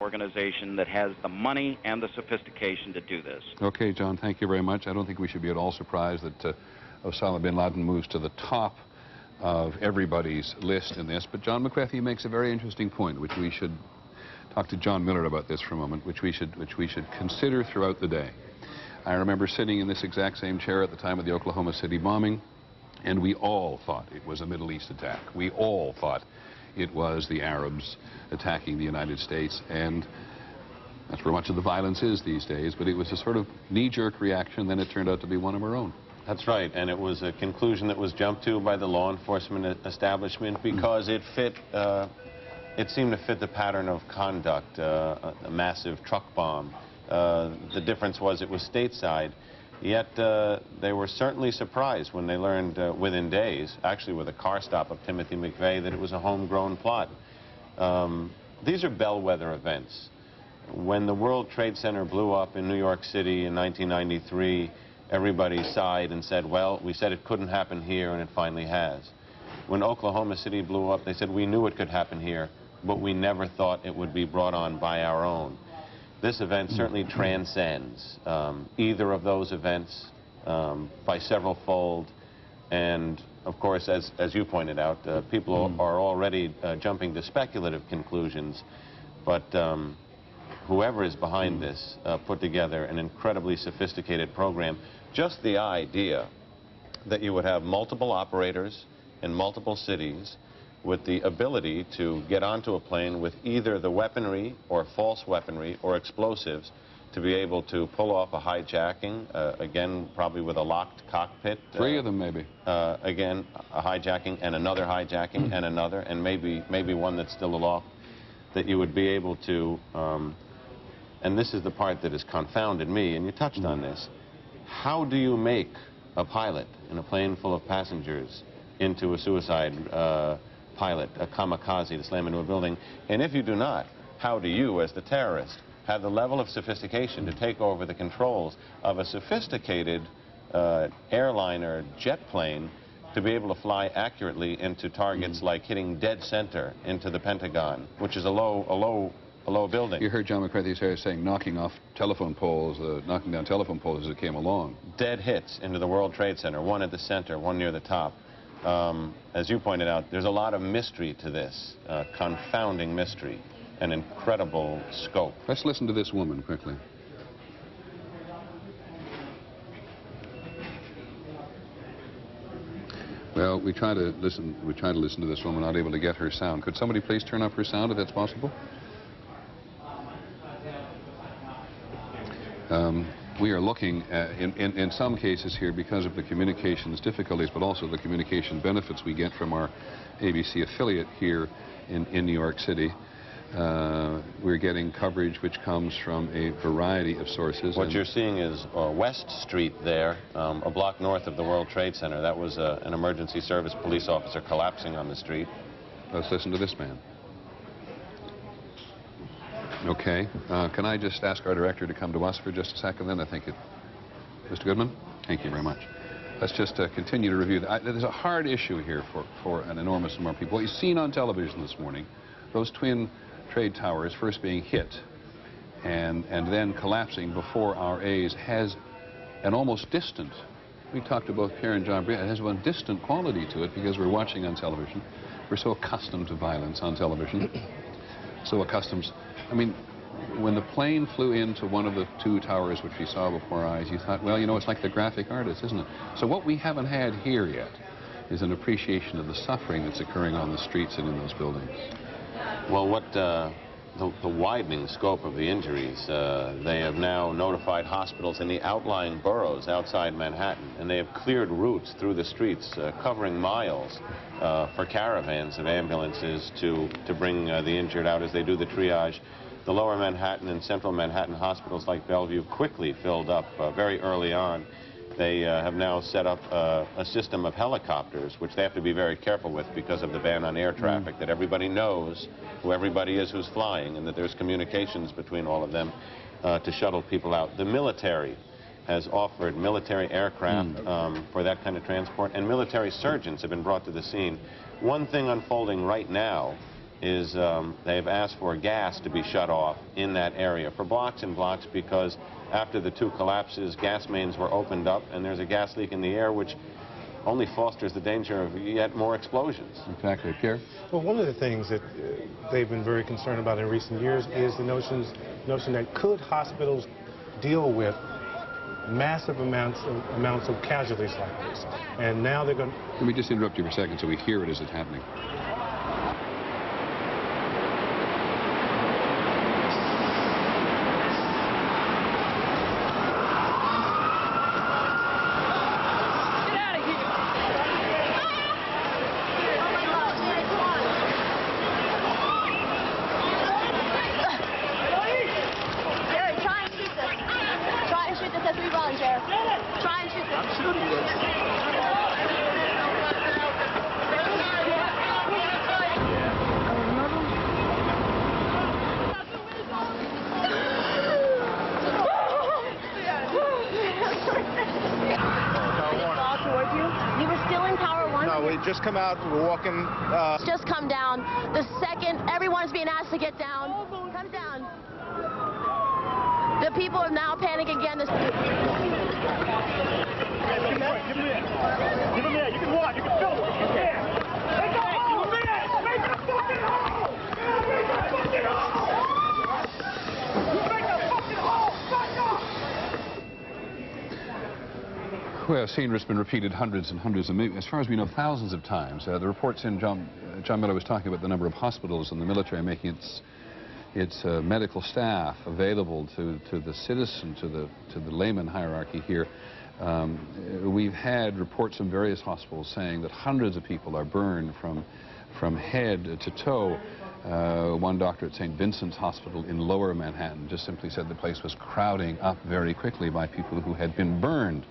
organization that has the money and the sophistication to do this. Okay, John, thank you very much. I don't think we should be at all surprised that Osama bin Laden moves to the top of everybody's list in this. But John McCarthy makes a very interesting point, which we should talk to John Miller about this for a moment, which we should consider throughout the day. I remember sitting in this exact same chair at the time of the Oklahoma City bombing, and we all thought it was a Middle East attack. We all thought it was the Arabs attacking the United States, and that's where much of the violence is these days, but it was a sort of knee-jerk reaction, then it turned out to be one of our own. That's right, and it was a conclusion that was jumped to by the law enforcement establishment because it seemed to fit the pattern of conduct, a massive truck bomb. The difference was it was stateside, yet they were certainly surprised when they learned within days, actually with a car stop of Timothy McVeigh, that it was a homegrown plot. These are bellwether events. When the World Trade Center blew up in New York City in 1993, everybody sighed and said, well, we said it couldn't happen here, and it finally has. When Oklahoma City blew up, they said we knew it could happen here, but we never thought it would be brought on by our own. This event certainly transcends either of those events by several-fold. And, of course, as you pointed out, people are already jumping to speculative conclusions. But whoever is behind this put together an incredibly sophisticated program. Just the idea that you would have multiple operators in multiple cities with the ability to get onto a plane with either the weaponry or false weaponry or explosives to be able to pull off a hijacking, again, probably with a locked cockpit. 3 of them, maybe. Again, a hijacking and another hijacking and another, and maybe one that's still aloft, that you would be able to, and this is the part that has confounded me, and you touched on this, how do you make a pilot in a plane full of passengers into a suicide pilot, a kamikaze, to slam into a building? And if you do not, how do you, as the terrorist, have the level of sophistication to take over the controls of a sophisticated airliner jet plane to be able to fly accurately into targets like hitting dead center into the Pentagon, which is a low building? You heard John McCarthy saying knocking off telephone poles, knocking down telephone poles as it came along. Dead hits into the World Trade Center, one at the center, one near the top. As you pointed out, there's a lot of mystery to this, confounding mystery, an incredible scope. Let's listen to this woman quickly. Well, we try to listen to this woman, not able to get her sound. Could somebody please turn up her sound if that's possible? We are looking at, in some cases here, because of the communications difficulties, but also the communication benefits we get from our ABC affiliate here in New York City. We're getting coverage which comes from a variety of sources. What you're seeing is West Street there, a block north of the World Trade Center. That was an emergency service police officer collapsing on the street. Let's listen to this man. Okay. Can I just ask our director to come to us for just a second then? I think it... Mr. Goodman? Thank you very much. Let's just continue to review. There's a hard issue here for an enormous number of people. What you've seen on television this morning, those twin trade towers first being hit and then collapsing before our A's, has an almost distant, we talked to both Pierre and John Bria, it has one distant quality to it because we're watching on television. We're so accustomed to violence on television. So accustomed. I mean, when the plane flew into one of the 2 towers which we saw before our eyes, you thought, well, you know, it's like the graphic artist, isn't it? So what we haven't had here yet is an appreciation of the suffering that's occurring on the streets and in those buildings. Well, what the widening scope of the injuries, they have now notified hospitals in the outlying boroughs outside Manhattan, and they have cleared routes through the streets, covering miles for caravans of ambulances to bring the injured out as they do the triage. The lower Manhattan and central Manhattan hospitals like Bellevue quickly filled up very early on. They have now set up a system of helicopters, which they have to be very careful with because of the ban on air traffic, that everybody knows who everybody is who's flying and that there's communications between all of them to shuttle people out. The military has offered military aircraft for that kind of transport, and military surgeons have been brought to the scene. One thing unfolding right now is they've asked for gas to be shut off in that area for blocks and blocks, because after the two collapses, gas mains were opened up and there's a gas leak in the air, which only fosters the danger of yet more explosions. Exactly. Pierre? Well, one of the things that they've been very concerned about in recent years is the notion that could hospitals deal with massive amounts of casualties like this. And now they're going to... Let me just interrupt you for a second so we hear it as it's happening. Just come out, we're walking. Just come down. The second everyone's being asked to get down, come down. The people are now panicking again. Give him that. Give him that. You can walk. You can film it. Yeah. Make a hole. Give him that. Make a fucking hole. Make a fucking hole. Make a fucking hole. Fuck off. Well, scene has been repeated hundreds and hundreds of, as far as we know, thousands of times. The reports in John Miller was talking about the number of hospitals and the military making its medical staff available to the citizen, to the layman hierarchy here. We've had reports from various hospitals saying that hundreds of people are burned from head to toe. One doctor at St. Vincent's Hospital in Lower Manhattan just simply said the place was crowding up very quickly by people who had been burned.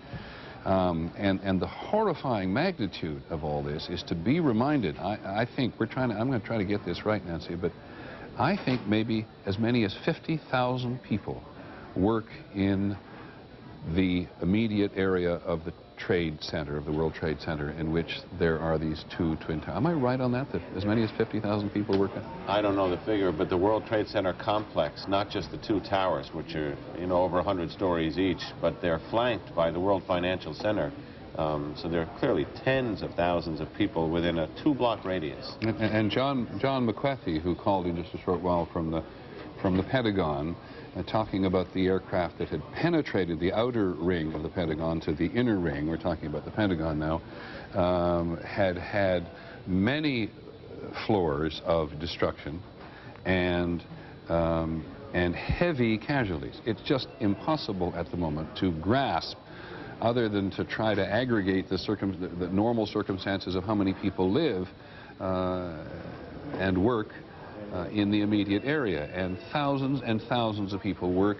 And the horrifying magnitude of all this is to be reminded. I think I'm going to try to get this right, Nancy, but I think maybe as many as 50,000 people work in the immediate area of the Trade Center, of the World Trade Center, in which there are these two twin towers. Am I right on that as many as 50,000 people work in? I don't know the figure, but the World Trade Center complex, not just the two towers, which are, over 100 stories each, but they're flanked by the World Financial Center. So there are clearly tens of thousands of people within a 2-block radius. And John McWethy, who called in just a short while from the Pentagon, talking about the aircraft that had penetrated the outer ring of the Pentagon to the inner ring, we're talking about the Pentagon now, had many floors of destruction and heavy casualties. It's just impossible at the moment to grasp, other than to try to aggregate the normal circumstances of how many people live and work in the immediate area. And thousands of people work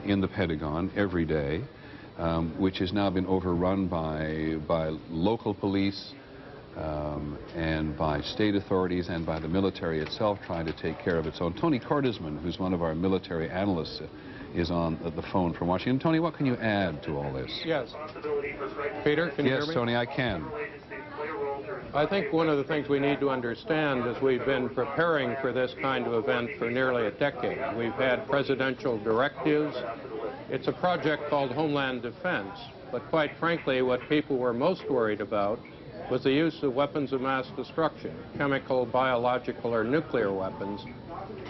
in the Pentagon every day, which has now been overrun by local police and by state authorities and by the military itself trying to take care of its own. Tony Cordesman, who's one of our military analysts, is on the phone from Washington. Tony, what can you add to all this? Yes. Peter, can you hear me? Yes, Tony, I can. I think one of the things we need to understand is we've been preparing for this kind of event for nearly a decade. We've had presidential directives. It's a project called Homeland Defense. But quite frankly, what people were most worried about was the use of weapons of mass destruction, chemical, biological, or nuclear weapons.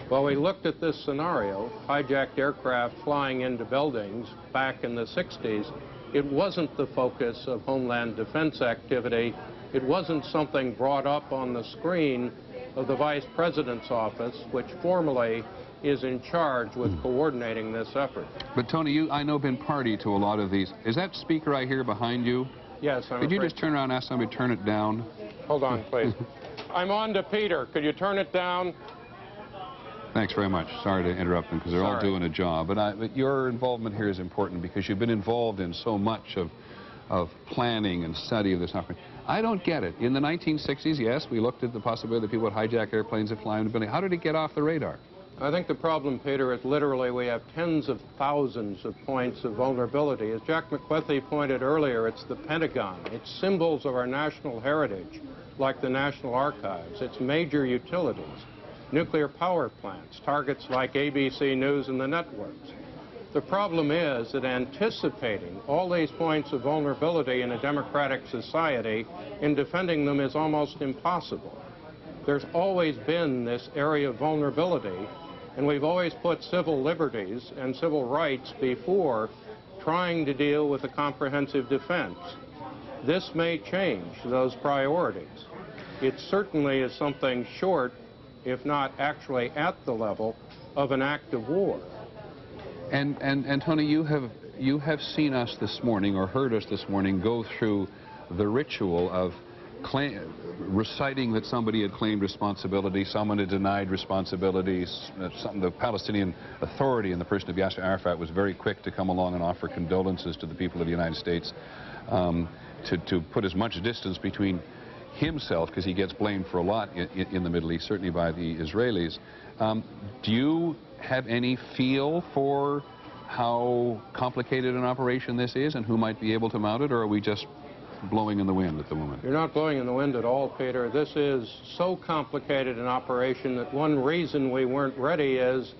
Well, we looked at this scenario, hijacked aircraft flying into buildings back in the 60s. It wasn't the focus of Homeland Defense activity. It wasn't something brought up on the screen of the Vice President's office, which formally is in charge with coordinating this effort. But Tony, you, I know, been party to a lot of these. Is that speaker I hear behind you? Yes, I'm Could you afraid just turn around and ask somebody to turn it down? Hold on, please. I'm on to Peter. Could you turn it down? Thanks very much. Sorry to interrupt them because they're all doing a job. But your involvement here is important because you've been involved in so much of planning and study of this operation. I don't get it. In the 1960s, yes, we looked at the possibility that people would hijack airplanes and fly into buildings. How did it get off the radar? I think the problem, Peter, is literally we have tens of thousands of points of vulnerability. As Jack McWethy pointed earlier, it's the Pentagon. It's symbols of our national heritage, like the National Archives. It's major utilities. nuclear power plants, targets like ABC News and the networks. The problem is that anticipating all these points of vulnerability in a democratic society and defending them is almost impossible. There's always been this area of vulnerability, and we've always put civil liberties and civil rights before trying to deal with a comprehensive defense. This may change those priorities. It certainly is something short, if not actually at the level, of an act of war. And Tony, you have seen us this morning, or heard us this morning, go through the ritual of reciting that somebody had claimed responsibility, someone had denied responsibilities. The Palestinian Authority in the person of Yasser Arafat was very quick to come along and offer condolences to the people of the United States, to put as much distance between himself, because he gets blamed for a lot in the Middle East, certainly by the Israelis. Do you have any feel for how complicated an operation this is and who might be able to mount it, or are we just blowing in the wind at the moment? You're not blowing in the wind at all, Peter. This is so complicated an operation that one reason we weren't ready is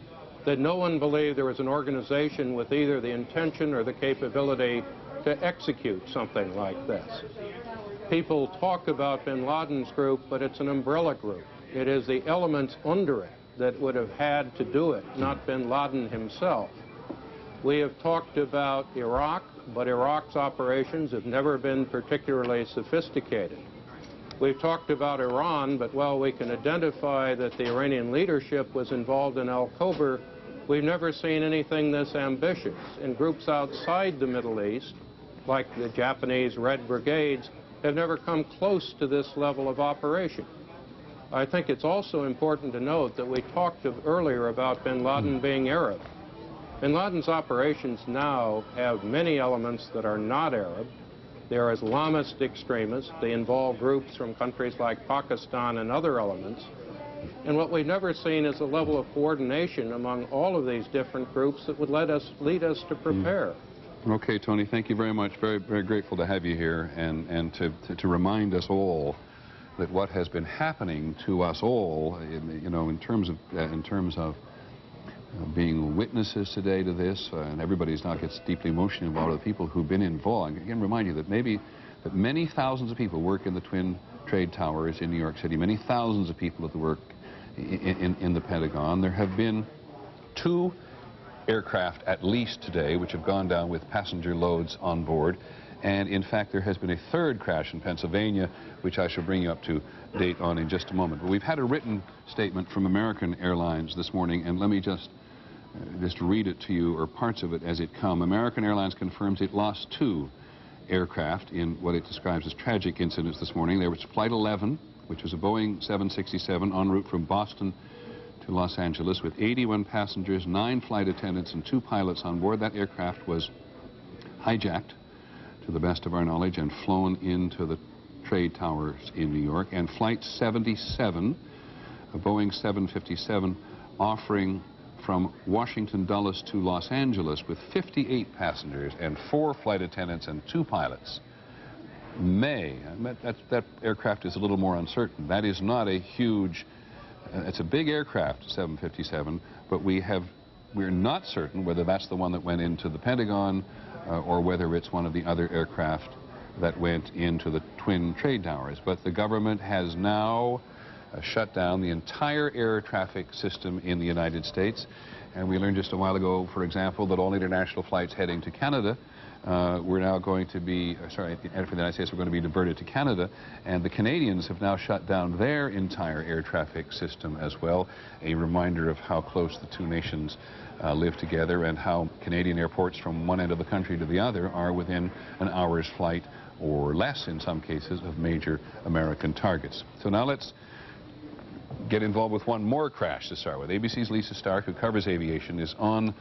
that no one believed there was an organization with either the intention or the capability to execute something like this. People talk about bin Laden's group, but it's an umbrella group. It is the elements under it that would have had to do it, not bin Laden himself. We have talked about Iraq, but Iraq's operations have never been particularly sophisticated. We've talked about Iran, but while we can identify that the Iranian leadership was involved in Al-Khobar, we've never seen anything this ambitious. And groups outside the Middle East, like the Japanese Red Brigades, have never come close to this level of operation. I think it's also important to note that we talked earlier about bin Laden being Arab. Bin Laden's operations now have many elements that are not Arab. They are Islamist extremists. They involve groups from countries like Pakistan and other elements. And what we've never seen is a level of coordination among all of these different groups that would lead us to prepare. Okay, Tony, thank you very much. Very, very grateful to have you here and to remind us all that what has been happening to us all, in terms of being witnesses today to this, and everybody's now gets deeply emotional about the people who've been involved. I can remind you that many thousands of people work in the Twin Trade Towers in New York City, many thousands of people that work in the Pentagon. There have been 2 aircraft at least today which have gone down with passenger loads on board. And in fact, there has been a 3rd crash in Pennsylvania, which I shall bring you up to date on in just a moment. But we've had a written statement from American Airlines this morning, and let me just read it to you, or parts of it as it come. American Airlines confirms it lost 2 aircraft in what it describes as tragic incidents this morning. There was Flight 11, which was a Boeing 767 en route from Boston to Los Angeles with 81 passengers, 9 flight attendants, and 2 pilots on board. That aircraft was hijacked, to the best of our knowledge, and flown into the trade towers in New York. And Flight 77, a Boeing 757, offering from Washington Dulles to Los Angeles with 58 passengers and 4 flight attendants and 2 pilots. That aircraft is a little more uncertain. That is not a huge, it's a big aircraft, 757, but we're not certain whether that's the one that went into the Pentagon or whether it's one of the other aircraft that went into the Twin Trade Towers. But the government has now shut down the entire air traffic system in the United States. And we learned just a while ago, for example, that all international flights heading to Canada we're now going to be, for the United States, we're going to be diverted to Canada. And the Canadians have now shut down their entire air traffic system as well. A reminder of how close the 2 nations live together, and how Canadian airports from one end of the country to the other are within an hour's flight or less in some cases of major American targets. So now let's get involved with one more crash to start with. ABC's Lisa Stark, who covers aviation, is on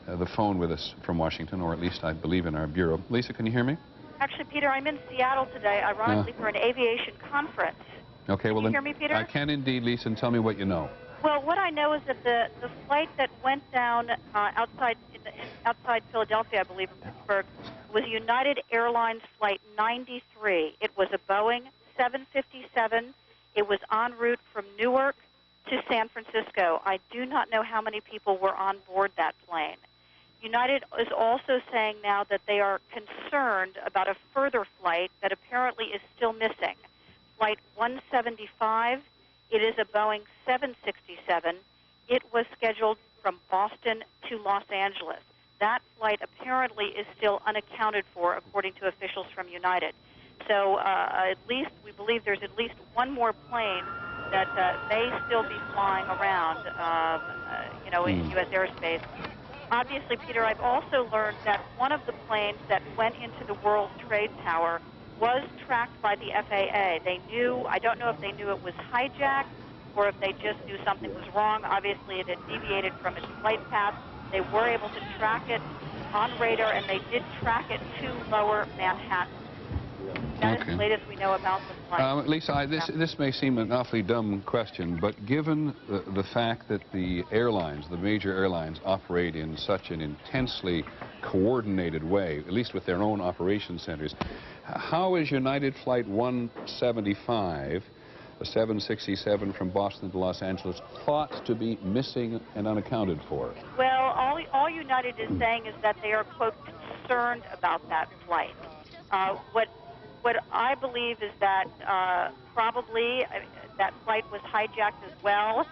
the phone with us from Washington, or at least I believe in our bureau. Lisa, can you hear me? Actually, Peter, I'm in Seattle today, ironically, for an aviation conference. Okay, well can you hear me, Peter? I can indeed, Lisa, and tell me what you know. Well, what I know is that the flight that went down outside Philadelphia, I believe, in Pittsburgh, was United Airlines Flight 93. It was a Boeing 757. It was en route from Newark to San Francisco. I do not know how many people were on board that plane. United is also saying now that they are concerned about a further flight that apparently is still missing. Flight 175, it is a Boeing 767. It was scheduled from Boston to Los Angeles. That flight apparently is still unaccounted for, according to officials from United. So at least we believe there's at least one more plane that may still be flying around, in U.S. airspace. Obviously, Peter, I've also learned that one of the planes that went into the World Trade Tower was tracked by the FAA. They knew, I don't know if they knew it was hijacked or if they just knew something was wrong. Obviously, it had deviated from its flight path. They were able to track it on radar, and they did track it to Lower Manhattan. That is the latest we know about the flight. Lisa, this may seem an awfully dumb question, but given the fact that the airlines, the major airlines, operate in such an intensely coordinated way, at least with their own operation centers, how is United Flight 175, a 767 from Boston to Los Angeles, thought to be missing and unaccounted for? Well, all United is saying is that they are, quote, concerned about that flight. What I believe is that probably that flight was hijacked as well.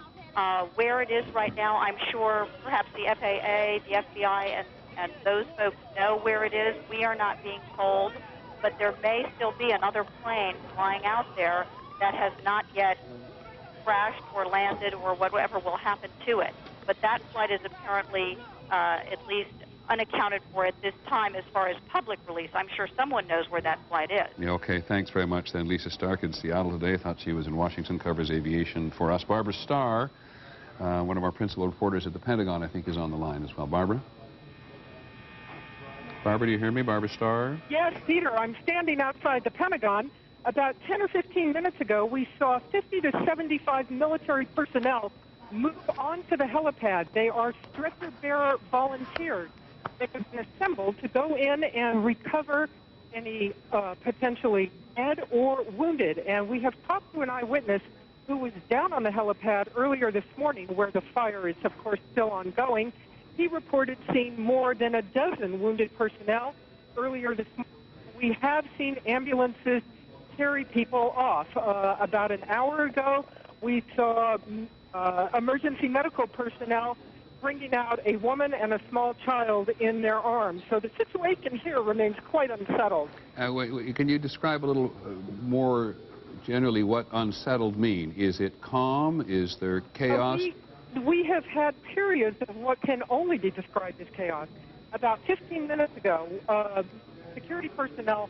Where it is right now, I'm sure perhaps the FAA, the FBI, and those folks know where it is. We are not being told, but there may still be another plane flying out there that has not yet crashed or landed or whatever will happen to it. But that flight is apparently at least unaccounted for at this time as far as public release. I'm sure someone knows where that flight is. Yeah, okay, thanks very much then. Lisa Stark in Seattle today. Thought she was in Washington, covers aviation for us. Barbara Starr, one of our principal reporters at the Pentagon, I think is on the line as well. Barbara? Barbara, do you hear me? Barbara Starr? Yes, Peter, I'm standing outside the Pentagon. About 10 or 15 minutes ago, we saw 50 to 75 military personnel move onto the helipad. They are stretcher-bearer volunteers. They have been assembled to go in and recover any potentially dead or wounded. And we have talked to an eyewitness who was down on the helipad earlier this morning, where the fire is, of course, still ongoing. He reported seeing more than a dozen wounded personnel earlier this morning. We have seen ambulances carry people off. About an hour ago, we saw emergency medical personnel bringing out a woman and a small child in their arms. So the situation here remains quite unsettled. Can you describe a little more generally what unsettled mean? Is it calm? Is there chaos? We have had periods of what can only be described as chaos. About 15 minutes ago, security personnel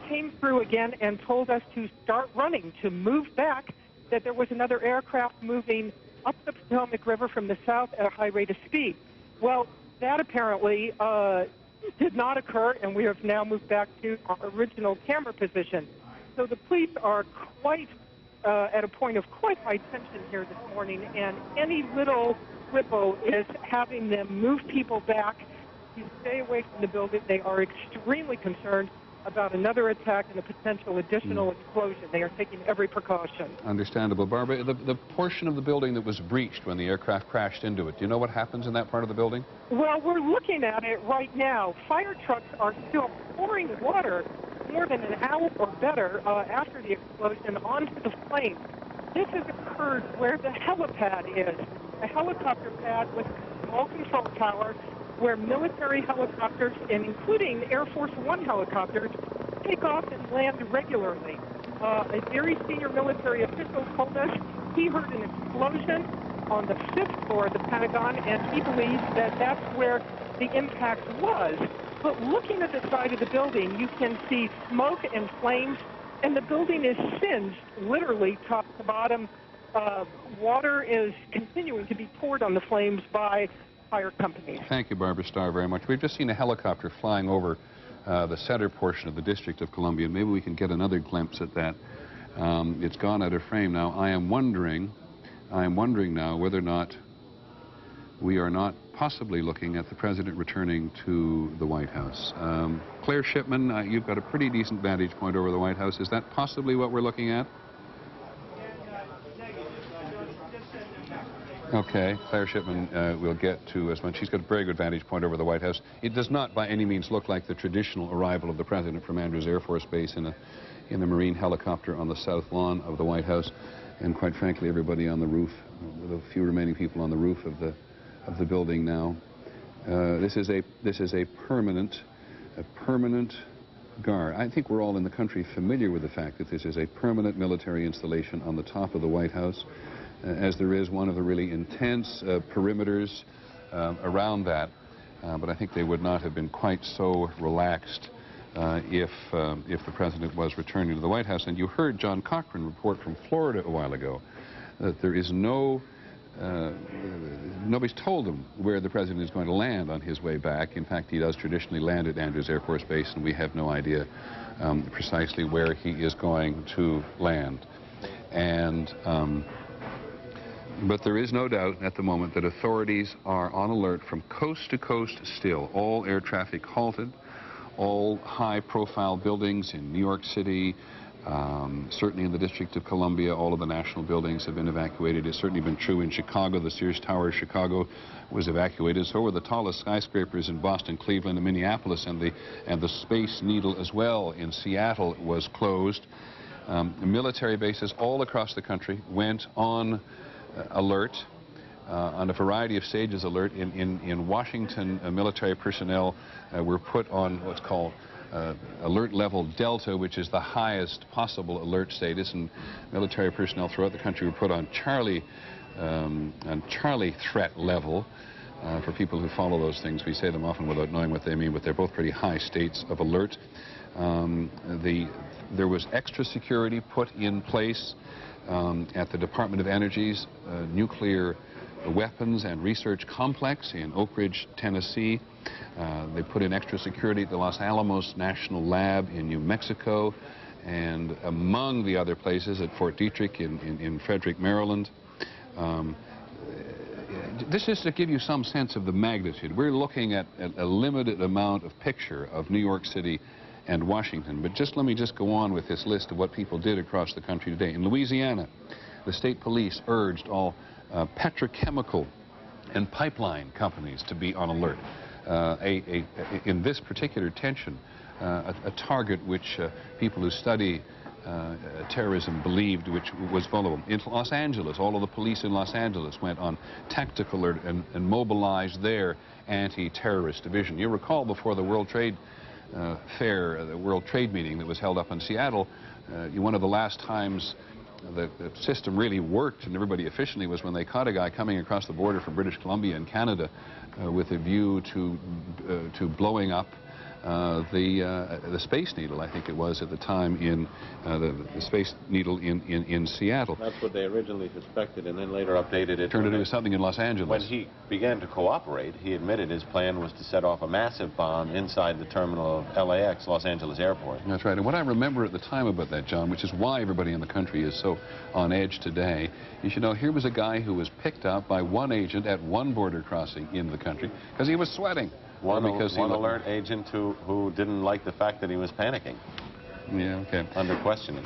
came through again and told us to start running, to move back, that there was another aircraft moving up the Potomac River from the south at a high rate of speed. Well, that apparently did not occur, and we have now moved back to our original camera position. So the police are quite at a point of quite high tension here this morning, and any little ripple is having them move people back to stay away from the building. They are extremely concerned about another attack and a potential additional explosion. They are taking every precaution. Understandable. Barbara, the portion of the building that was breached when the aircraft crashed into it, do you know what happens in that part of the building? Well, we're looking at it right now. Fire trucks are still pouring water more than an hour or better after the explosion onto the flames. This has occurred where the helipad is, a helicopter pad with a small control tower where military helicopters, and including Air Force One helicopters, take off and land regularly. A very senior military official told us he heard an explosion on the 5th floor of the Pentagon, and he believes that that's where the impact was. But looking at the side of the building, you can see smoke and flames, and the building is singed, literally top to bottom. Water is continuing to be poured on the flames by fire companies. Thank you, Barbara Starr, very much. We've just seen a helicopter flying over the center portion of the District of Columbia. Maybe we can get another glimpse at that. It's gone out of frame now. I am wondering now whether or not we are not possibly looking at the president returning to the White House. Claire Shipman, you've got a pretty decent vantage point over the White House. Is that possibly what we're looking at? Okay, Claire Shipman will get to us when she's got a very good vantage point over the White House. It does not by any means look like the traditional arrival of the president from Andrews Air Force Base in a Marine helicopter on the south lawn of the White House, and quite frankly, everybody on the roof, with a few remaining people on the roof of the building now. This is a permanent guard. I think we're all in the country familiar with the fact that this is a permanent military installation on the top of the White House, as there is one of the really intense perimeters around that. But I think they would not have been quite so relaxed if the president was returning to the White House. And you heard John Cochran report from Florida a while ago that there is nobody's told him where the president is going to land on his way back. In fact, he does traditionally land at Andrews Air Force Base, and we have no idea precisely where he is going to land. And but there is no doubt at the moment that authorities are on alert from coast to coast still. All air traffic halted. All high-profile buildings in New York City, certainly in the District of Columbia, all of the national buildings have been evacuated. It's certainly been true in Chicago. The Sears Tower of Chicago was evacuated. So were the tallest skyscrapers in Boston, Cleveland, and Minneapolis, and the Space Needle as well in Seattle was closed. Military bases all across the country went on alert, on a variety of stages alert. In Washington, military personnel were put on what's called alert level Delta, which is the highest possible alert status, and military personnel throughout the country were put on Charlie threat level. For people who follow those things, we say them often without knowing what they mean, but they're both pretty high states of alert. There was extra security put in place at the Department of Energy's nuclear weapons and research complex in Oak Ridge, Tennessee. They put in extra security at the Los Alamos National Lab in New Mexico, and among the other places at Fort Detrick in Frederick, Maryland. This is to give you some sense of the magnitude. We're looking at a limited amount of picture of New York City and Washington, but let me go on with this list of what people did across the country today. In Louisiana, the state police urged all petrochemical and pipeline companies to be on alert. In this particular tension, a target which people who study terrorism believed which was vulnerable. In Los Angeles, all of the police in Los Angeles went on tactical alert and mobilized their anti-terrorist division. You recall before the World Trade Fair, the World Trade meeting that was held up in Seattle, one of the last times the system really worked and everybody efficiently was when they caught a guy coming across the border from British Columbia and Canada with a view to blowing up the Space Needle, I think it was at the time, in the Space Needle in Seattle. That's what they originally suspected, and then later updated it. Turned it into something in Los Angeles. When he began to cooperate, he admitted his plan was to set off a massive bomb inside the terminal of LAX, Los Angeles Airport. That's right. And what I remember at the time about that, John, which is why everybody in the country is so on edge today, is, here was a guy who was picked up by one agent at one border crossing in the country because he was sweating. One alert agent who didn't like the fact that he was panicking. Yeah, okay. Under questioning.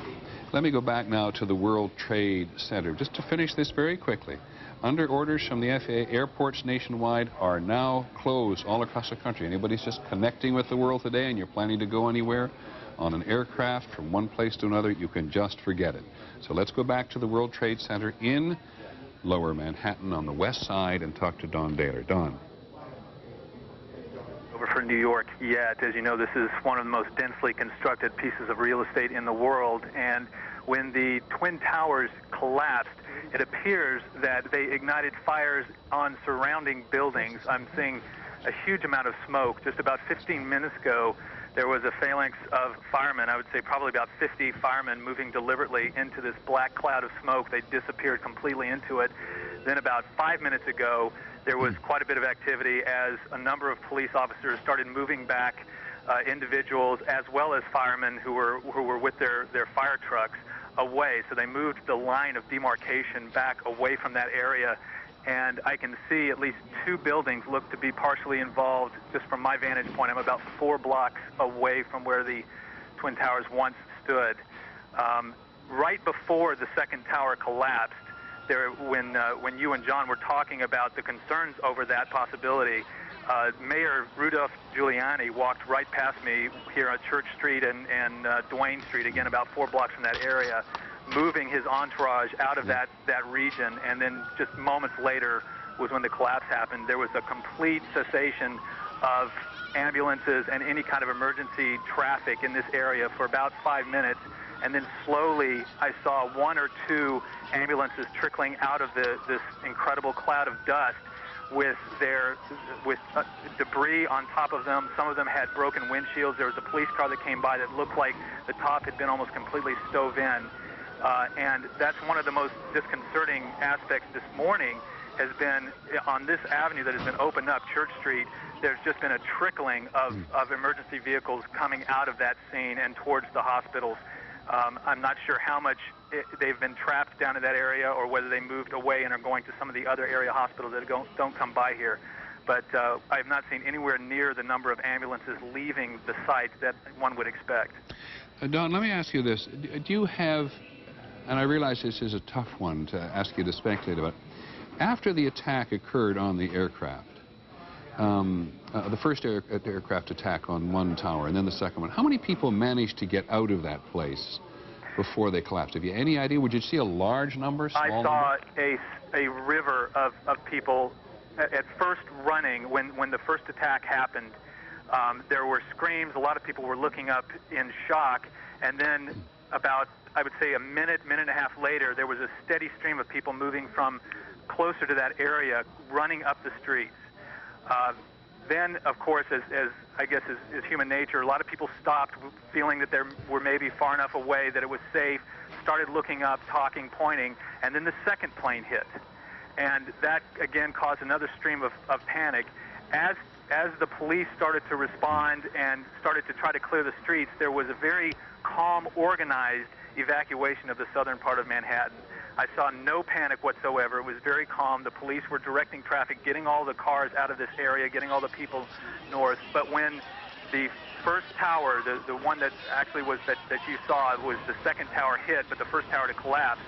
Let me go back now to the World Trade Center. Just to finish this very quickly. Under orders from the FAA, airports nationwide are now closed all across the country. Anybody's just connecting with the world today and you're planning to go anywhere on an aircraft from one place to another, you can just forget it. So let's go back to the World Trade Center in Lower Manhattan on the west side and talk to Don Dahler. Don. Over for New York yet. As you know, this is one of the most densely constructed pieces of real estate in the world, and when the Twin Towers collapsed, it appears that they ignited fires on surrounding buildings. I'm seeing a huge amount of smoke. Just about 15 minutes ago, there was a phalanx of firemen, I would say probably about 50 firemen, moving deliberately into this black cloud of smoke. They disappeared completely into it. Then about 5 minutes ago, there was quite a bit of activity as a number of police officers started moving back individuals as well as firemen who were with their fire trucks away. So they moved the line of demarcation back away from that area. And I can see at least 2 buildings look to be partially involved. Just from my vantage point, I'm about 4 blocks away from where the Twin Towers once stood. Right before the second tower collapsed, when you and John were talking about the concerns over that possibility, Mayor Rudolph Giuliani walked right past me here on Church Street and Duane Street, again about 4 blocks from that area, moving his entourage out of that region, and then just moments later was when the collapse happened. There was a complete cessation of ambulances and any kind of emergency traffic in this area for about 5 minutes, and then slowly I saw 1 or 2 ambulances trickling out of this incredible cloud of dust with debris on top of them. Some of them had broken windshields. There was a police car that came by that looked like the top had been almost completely stove in. And that's one of the most disconcerting aspects this morning has been on this avenue that has been opened up, Church Street. There's just been a trickling of emergency vehicles coming out of that scene and towards the hospitals. I'm not sure how much they've been trapped down in that area or whether they moved away and are going to some of the other area hospitals that don't come by here. But I have not seen anywhere near the number of ambulances leaving the site that one would expect. Don, let me ask you this. Do you have, and I realize this is a tough one to ask you to speculate about, after the attack occurred on the aircraft, the first aircraft attack on one tower and then the second one, how many people managed to get out of that place before they collapsed? Have you any idea? Would you see a large number, small number? I saw a river of people at first running when the first attack happened. There were screams. A lot of people were looking up in shock. And then about, I would say, a minute and a half later, there was a steady stream of people moving from closer to that area, running up the streets. Then, of course, as I guess is human nature, a lot of people stopped, feeling that they were maybe far enough away that it was safe, started looking up, talking, pointing, and then the second plane hit. And that, again, caused another stream of panic. As the police started to respond and started to try to clear the streets, there was a very calm, organized evacuation of the southern part of Manhattan. I saw no panic whatsoever. It was very calm. The police were directing traffic, getting all the cars out of this area, getting all the people north. But when the first tower, the one that actually was that you saw, was the second tower hit, but the first tower to collapse,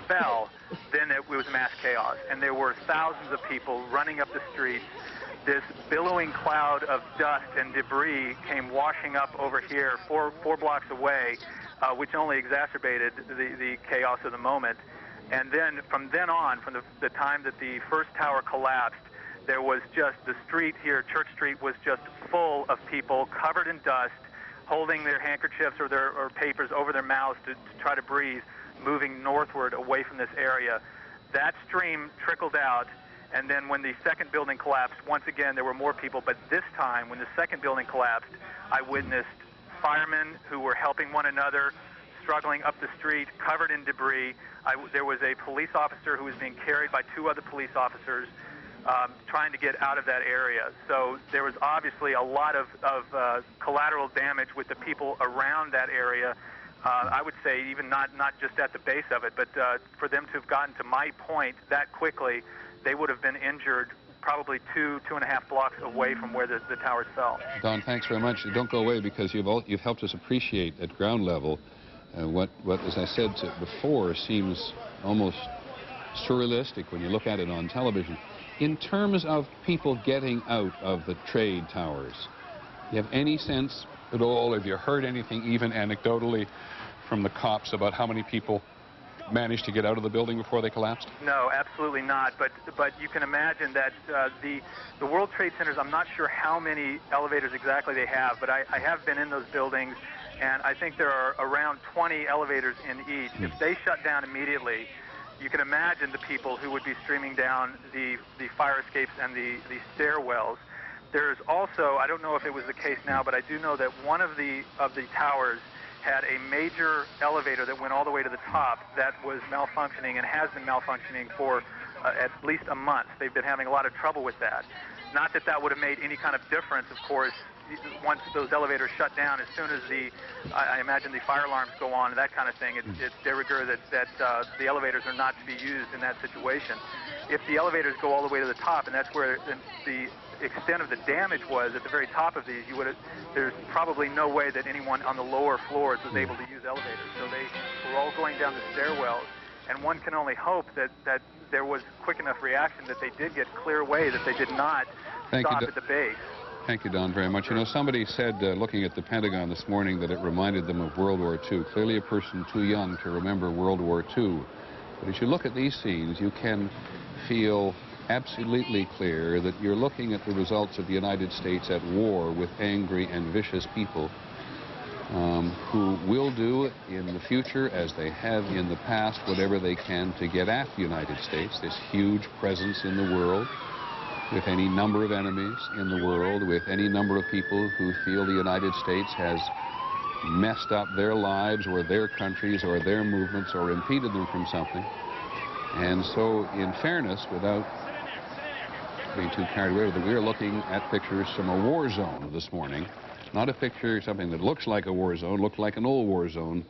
fell, then it was mass chaos. And there were thousands of people running up the streets. This billowing cloud of dust and debris came washing up over here, four blocks away, which only exacerbated the chaos of the moment. And then from then on, from the time that the first tower collapsed, there was just the street here, Church Street, was just full of people covered in dust, holding their handkerchiefs or papers over their mouths to try to breathe, moving northward away from this area. That stream trickled out, and then when the second building collapsed, once again there were more people, but this time when the second building collapsed, I witnessed firemen who were helping one another, struggling up the street, covered in debris. There was a police officer who was being carried by 2 other police officers trying to get out of that area. So there was obviously a lot of collateral damage with the people around that area. I would say even not just at the base of it, but for them to have gotten to my point that quickly, they would have been injured probably 2.5 blocks away from where the towers fell. Don, thanks very much. Don't go away, because you've helped us appreciate at ground level what, as I said before, seems almost surrealistic when you look at it on television. In terms of people getting out of the trade towers, do you have any sense at all? Have you heard anything, even anecdotally, from the cops about how many people managed to get out of the building before they collapsed? No, absolutely not. But you can imagine that the World Trade Centers, I'm not sure how many elevators exactly they have, but I have been in those buildings, and I think there are around 20 elevators in each. If they shut down immediately, you can imagine the people who would be streaming down the fire escapes and the stairwells. There's also, I don't know if it was the case now, but I do know that one of the towers had a major elevator that went all the way to the top that was malfunctioning and has been malfunctioning for at least a month. They've been having a lot of trouble with that. Not that that would have made any kind of difference, of course, once those elevators shut down. As soon as I imagine the fire alarms go on and that kind of thing, it's de rigueur that the elevators are not to be used in that situation. If the elevators go all the way to the top, and that's where the extent of the damage was at the very top of these, there's probably no way that anyone on the lower floors was able to use elevators. So they were all going down the stairwells. And one can only hope that there was quick enough reaction that they did get clear away, that they did not stop at the base. Thank you, Don, very much. You know, somebody said, looking at the Pentagon this morning, that it reminded them of World War II. Clearly a person too young to remember World War II. But as you look at these scenes, you can feel absolutely clear that you're looking at the results of the United States at war with angry and vicious people who will do in the future, as they have in the past, whatever they can to get at the United States, this huge presence in the world, with any number of enemies in the world, with any number of people who feel the United States has messed up their lives or their countries or their movements or impeded them from something. And so, in fairness, without being too carried away with it, we are looking at pictures from a war zone this morning. Not a picture, something that looks like a war zone, looked like an old war zone,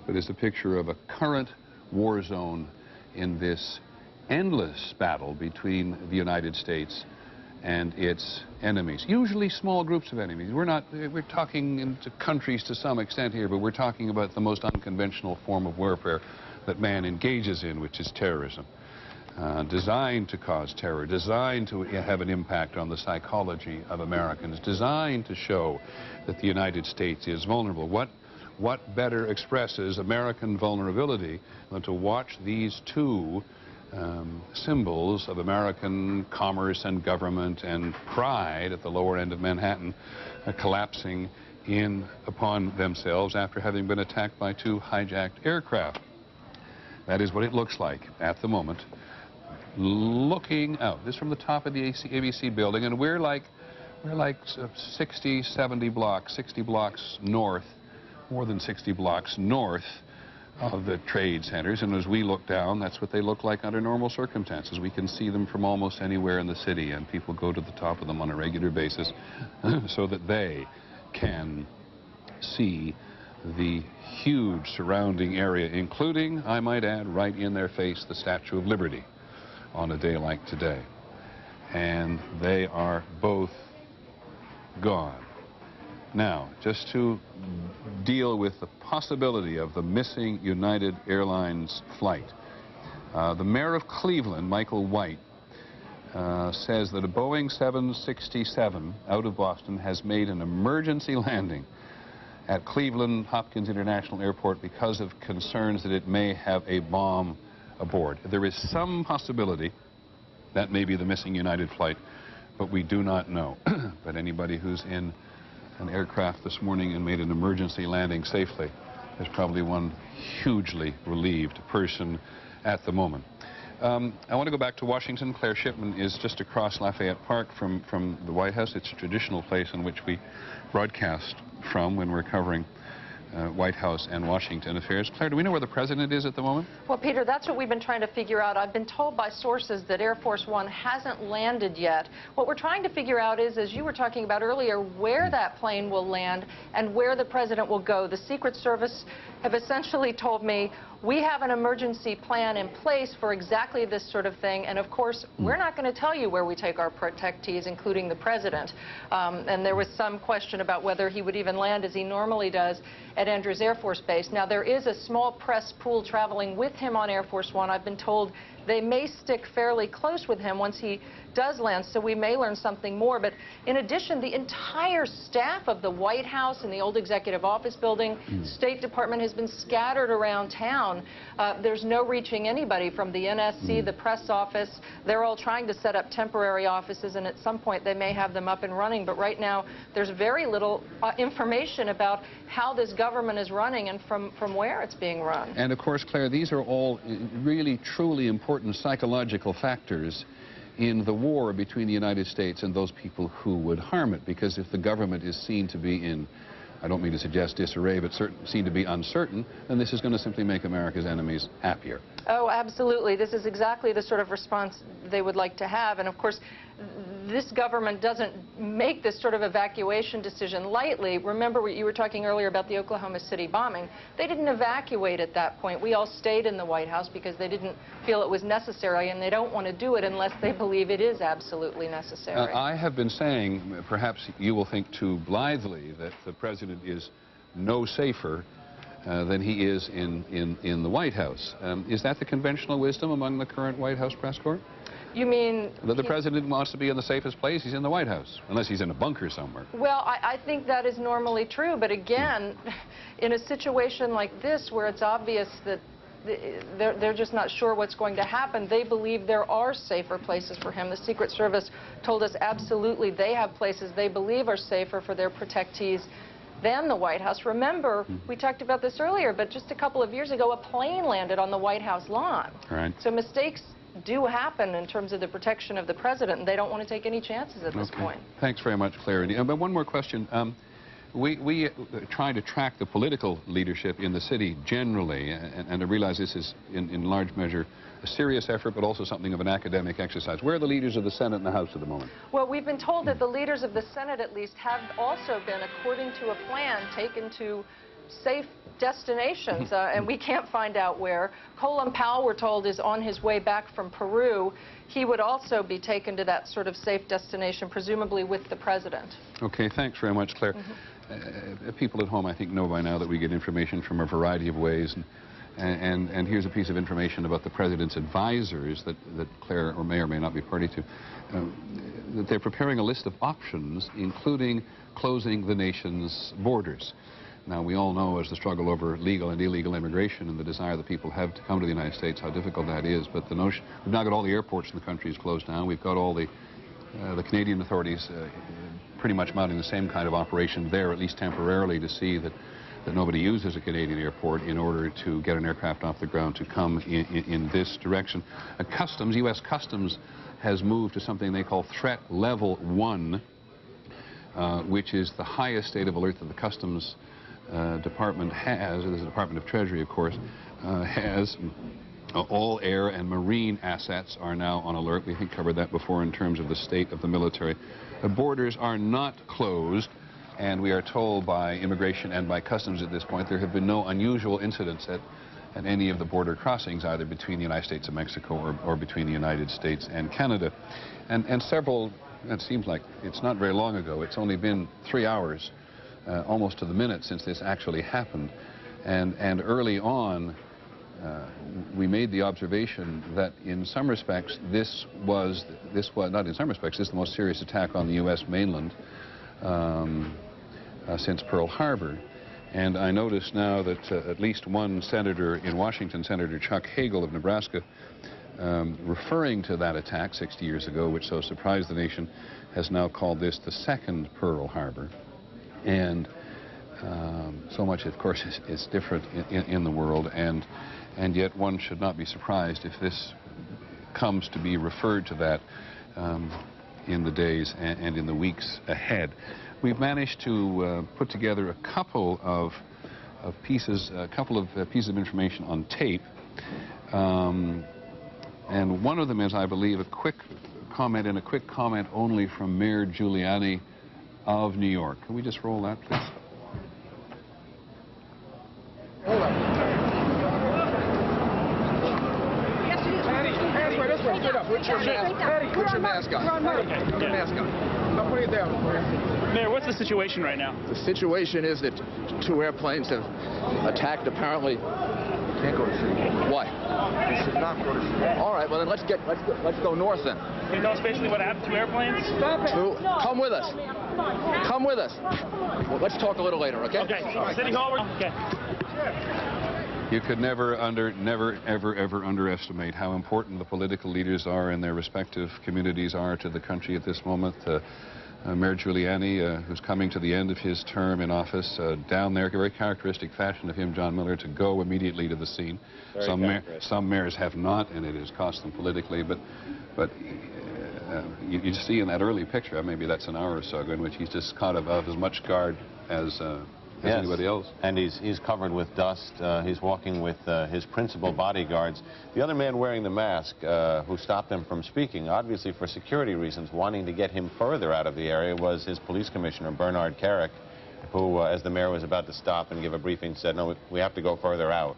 but is a picture of a current war zone in this endless battle between the United States and its enemies. Usually small groups of enemies. We're talking into countries to some extent here, but we're talking about the most unconventional form of warfare that man engages in, which is terrorism. Designed to cause terror, designed to have an impact on the psychology of Americans, designed to show that the United States is vulnerable. What better expresses American vulnerability than to watch these two symbols of American commerce and government and pride at the lower end of Manhattan collapsing in upon themselves after having been attacked by two hijacked aircraft. That is what it looks like at the moment. Looking out, this from the top of the ABC building, and we're like 60 blocks north, more than 60 blocks north of the trade centers, and as we look down, that's what they look like under normal circumstances. We can see them from almost anywhere in the city, and people go to the top of them on a regular basis so that they can see the huge surrounding area, including, I might add, right in their face, the Statue of Liberty on a day like today. And they are both gone. Now, just to deal with the possibility of the missing United Airlines flight, the mayor of Cleveland, Michael White, says that a Boeing 767 out of Boston has made an emergency landing at Cleveland Hopkins International Airport because of concerns that it may have a bomb aboard. There is some possibility that may be the missing United flight, but we do not know. But anybody who's in an aircraft this morning and made an emergency landing safely is probably one hugely relieved person at the moment. I want to go back to Washington. Claire Shipman is just across Lafayette Park from the White House. It's a traditional place in which we broadcast from when we're covering White House and Washington affairs. Claire, do we know where the president is at the moment? Well, Peter, that's what we've been trying to figure out. I've been told by sources that Air Force One hasn't landed yet. What we're trying to figure out is, as you were talking about earlier, where that plane will land and where the president will go. The Secret Service have essentially told me, we have an emergency plan in place for exactly this sort of thing, and of course, we're not going to tell you where we take our protectees, including the president. And there was some question about whether he would even land, as he normally does, at Andrews Air Force Base. Now, there is a small press pool traveling with him on Air Force One. I've been told they may stick fairly close with him once he does land, so we may learn something more. But in addition, the entire staff of the White House and the old Executive Office building, State Department, has been scattered around town. There's no reaching anybody from the NSC, the press office. They're all trying to set up temporary offices, and at some point they may have them up and running. But right now, there's very little information about how this government is running and from where it's being run. And of course, Claire, these are all really, truly important psychological factors in the war between the United States and those people who would harm it, because if the government is seen to be in, I don't mean to suggest disarray, but seen to be uncertain, then this is going to simply make America's enemies happier. Oh, absolutely. This is exactly the sort of response they would like to have. And of course, this government doesn't make this sort of evacuation decision lightly. Remember what you were talking earlier about the Oklahoma City bombing. They didn't evacuate at that point. We all stayed in the White House because they didn't feel it was necessary, and they don't want to do it unless they believe it is absolutely necessary. I have been saying, perhaps you will think too blithely, that the president is no safer than he is in the White House. Is that the conventional wisdom among the current White House press corps? You mean... That the president wants to be in the safest place, he's in the White House, unless he's in a bunker somewhere. Well, I think that is normally true, but again, in a situation like this where it's obvious that they're just not sure what's going to happen, they believe there are safer places for him. The Secret Service told us absolutely they have places they believe are safer for their protectees than the White House. Remember, we talked about this earlier, but just a couple of years ago, a plane landed on the White House lawn. Right. So mistakes do happen in terms of the protection of the president, and they don't want to take any chances at this point. Thanks very much, Claire. But one more question. We try to track the political leadership in the city generally, and I realize this is in large measure a serious effort, but also something of an academic exercise. Where are the leaders of the Senate and the House at the moment? Well, we've been told that the leaders of the Senate, at least, have also been, according to a plan, taken to safe destinations, and we can't find out where. Colin Powell, we're told, is on his way back from Peru. He would also be taken to that sort of safe destination, presumably with the president. Okay, thanks very much, Claire. People at home, I think, know by now that we get information from a variety of ways, and here's a piece of information about the president's advisors that Claire may or may not be party to. That they're preparing a list of options, including closing the nation's borders. Now, we all know, as the struggle over legal and illegal immigration and the desire that people have to come to the United States, how difficult that is. But the notion, we've now got all the airports in the country is closed down. We've got all the Canadian authorities pretty much mounting the same kind of operation there, at least temporarily, to see that nobody uses a Canadian airport in order to get an aircraft off the ground to come in this direction. Customs, U.S. Customs, has moved to something they call Threat Level 1, which is the highest state of alert that the Customs Department has, the Department of Treasury, of course, has. All air and marine assets are now on alert. We think covered that before in terms of the state of the military. The borders are not closed, and we are told by immigration and by customs at this point there have been no unusual incidents at any of the border crossings, either between the United States and Mexico or between the United States and Canada. And several, it seems like it's not very long ago, it's only been 3 hours, almost to the minute, since this actually happened. And early on, we made the observation that in some respects this was not in some respects, this is the most serious attack on the U.S. mainland since Pearl Harbor. And I notice now that at least one senator in Washington, Senator Chuck Hagel of Nebraska, referring to that attack 60 years ago, which so surprised the nation, has now called this the second Pearl Harbor. And so much, of course, is different in the world, and yet one should not be surprised if this comes to be referred to that in the days and in the weeks ahead. We've managed to put together a couple of pieces of information on tape, and one of them is, I believe, a quick comment and a quick comment only from Mayor Giuliani of New York. Can we just roll that, please? Hold on. Put your mask on. Put your mask on. I'll put it down. Mayor, what's the situation right now? The situation is that 2 airplanes have attacked, apparently. Can't go to sleep. Why? They should not go to sleep. All right, well then let's go north then. Can you tell us basically what happened? 2 airplanes? Stop it. Come with us. Come with us. Well, let's talk a little later, okay? Okay. Right. City Hall. Okay. You could never ever underestimate how important the political leaders are and their respective communities are to the country at this moment. Mayor Giuliani, who's coming to the end of his term in office, down there, a very characteristic fashion of him, John Miller, to go immediately to the scene. Some mayors have not, and it has cost them politically, but you see in that early picture, maybe that's an hour or so ago, in which he's just caught of as much guard as anybody else. And he's covered with dust. He's walking with his principal bodyguards. The other man wearing the mask, who stopped him from speaking, obviously for security reasons, wanting to get him further out of the area, was his police commissioner, Bernard Kerik, who, as the mayor was about to stop and give a briefing, said, no, we have to go further out,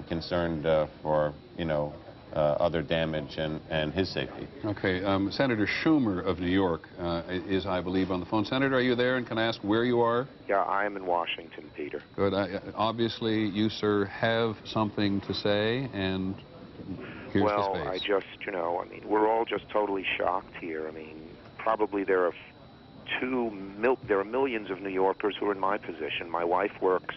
concerned for, you know, other damage and his safety. Okay. Senator Schumer of New York is, I believe, on the phone. Senator, are you there? And can I ask where you are? Yeah, I am in Washington, Peter. Good. Obviously, you, sir, have something to say, and here's the space. Well, I just, you know, I mean, we're all just totally shocked here. I mean, probably there are millions of New Yorkers who are in my position. My wife works,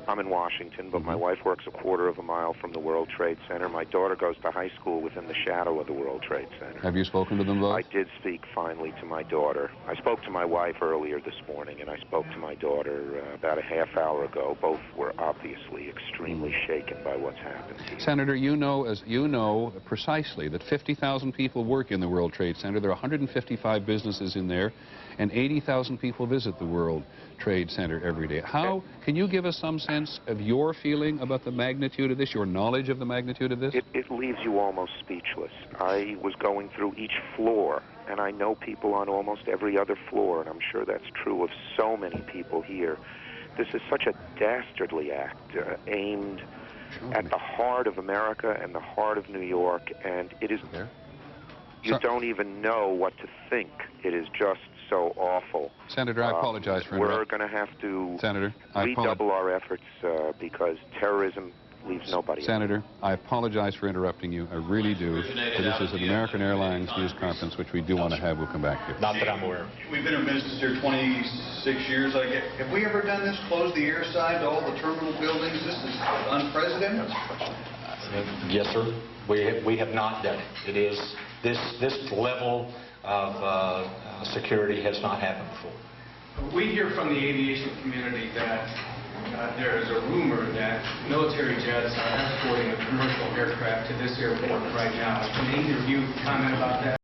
I'm in Washington, but my wife works a quarter of a mile from the World Trade Center. My daughter goes to high school within the shadow of the World Trade Center. Have you spoken to them both? I did speak finally to my daughter. I spoke to my wife earlier this morning, and I spoke to my daughter about a half hour ago. Both were obviously extremely shaken by what's happened here. Senator, you know precisely that 50,000 people work in the World Trade Center. There are 155 businesses in there, and 80,000 people visit the World Trade Center every day. How can you give us some sense of your feeling about the magnitude of this, your knowledge of the magnitude of this? It leaves you almost speechless. I was going through each floor, and I know people on almost every other floor, and I'm sure that's true of so many people here. This is such a dastardly act aimed at the heart of America and the heart of New York, and it is... You don't even know what to think. It is just so awful. Senator, I apologize for We're interrupting. going to have to Senator, redouble our efforts because terrorism leaves nobody out. Senator, I apologize for interrupting you. I really do. But this is an American Airlines news conference, which we do want to have. We'll come back to. Not that I'm aware of. We've been in business here 26 years. Have we ever done this, close the air side to all the terminal buildings? This is unprecedented. Yes, sir. We have not done it. It is this level of security has not happened before. We hear from the aviation community that there is a rumor that military jets are escorting a commercial aircraft to this airport right now. Can either of you comment about that?